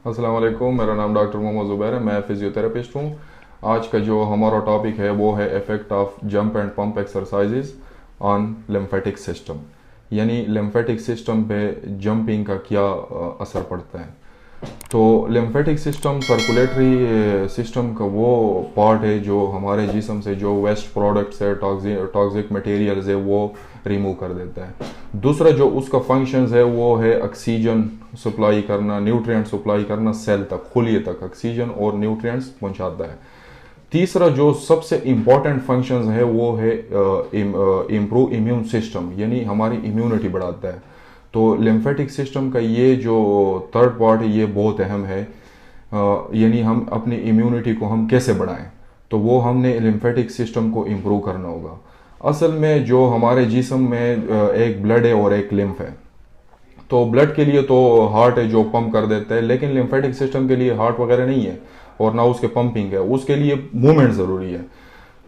अस्सलाम वालेकुम, मेरा नाम डॉक्टर मोहम्मद ज़ुबैर है। मैं फ़िज़ियोथेरेपिस्ट हूँ। आज का जो हमारा टॉपिक है वो है effect of jump and pump exercises on lymphatic system, यानी लिम्फेटिक सिस्टम पे जंपिंग का क्या असर पड़ता है। तो लिम्फेटिक सिस्टम सर्कुलेटरी सिस्टम का वो पार्ट है जो हमारे जिस्म से जो वेस्ट प्रोडक्ट्स है, टॉक्सिक मटेरियल्स है, वो रिमूव कर देता है। दूसरा जो उसका फंक्शंस है वो है ऑक्सीजन सप्लाई करना, न्यूट्रिएंट सप्लाई करना सेल तक, खुलिए तक ऑक्सीजन और न्यूट्रिएंट्स पहुंचाता है। तीसरा जो सबसे इम्पॉर्टेंट फंक्शंस है वो है इम्प्रूव इम्यून सिस्टम, यानी हमारी इम्यूनिटी बढ़ाता है। तो लिम्फेटिक सिस्टम का ये जो थर्ड पार्ट है ये बहुत अहम है, यानी हम अपनी इम्यूनिटी को हम कैसे बढ़ाएं, तो वो हमने लिम्फेटिक सिस्टम को इम्प्रूव करना होगा। असल में जो हमारे जिस्म में एक ब्लड है और एक लिम्फ है। तो ब्लड के लिए तो हार्ट है जो पंप कर देता है, लेकिन लिम्फेटिक सिस्टम के लिए हार्ट वगैरह नहीं है और ना उसके पंपिंग है, उसके लिए मूवमेंट ज़रूरी है।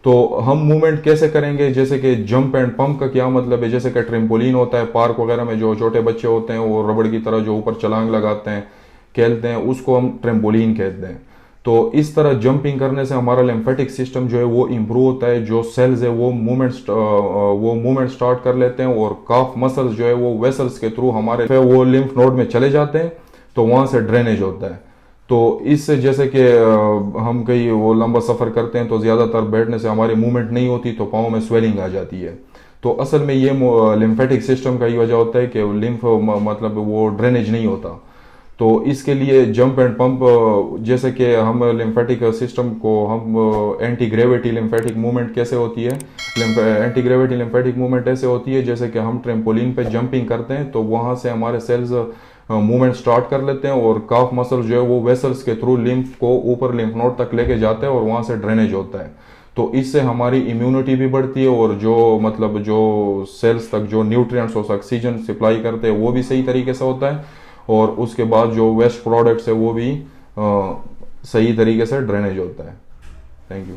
तो हम मूवमेंट कैसे करेंगे, जैसे कि जंप एंड पंप का क्या मतलब है, जैसे कि ट्रेम्पोलिन होता है पार्क वगैरह में, जो छोटे बच्चे होते हैं वो रबड़ की तरह जो ऊपर छलांग लगाते हैं, खेलते हैं, उसको हम ट्रेम्पोलिन कहते हैं। तो इस तरह जंपिंग करने से हमारा लिम्फेटिक सिस्टम जो है वो इम्प्रूव होता है, जो सेल्स है वो मूवमेंट स्टार्ट कर लेते हैं, और काफ मसल्स जो है वो वेसल्स के थ्रू हमारे वो लिम्फ नोड में चले जाते हैं, तो वहाँ से ड्रेनेज होता है। तो इससे जैसे कि हम कहीं वो लंबा सफ़र करते हैं तो ज़्यादातर बैठने से हमारी मूवमेंट नहीं होती, तो पाँव में स्वेलिंग आ जाती है। तो असल में ये लिम्फेटिक सिस्टम का ही वजह होता है कि लिम्फ मतलब वो ड्रेनेज नहीं होता। तो इसके लिए जंप एंड पंप, जैसे कि हम लिम्फेटिक सिस्टम को हम एंटी ग्रेविटी लिम्फेटिक मूवमेंट कैसे होती है, एंटी ग्रेविटी लिम्फेटिक मूवमेंट ऐसे होती है जैसे कि हम ट्रेम्पोलिन पे जंपिंग करते हैं, तो वहाँ से हमारे सेल्स मूवमेंट स्टार्ट कर लेते हैं, और काफ मसल जो है वो वेसल्स के थ्रू लिम्फ को ऊपर लिम्फ नोड तक लेके जाते हैं और वहाँ से ड्रेनेज होता है। तो इससे हमारी इम्यूनिटी भी बढ़ती है, और जो मतलब जो सेल्स तक जो न्यूट्रिएंट्स और ऑक्सीजन सप्लाई करते हैं वो भी सही तरीके से होता है, और उसके बाद जो वेस्ट प्रोडक्ट्स है वो भी सही तरीके से ड्रेनेज होता है। Thank you.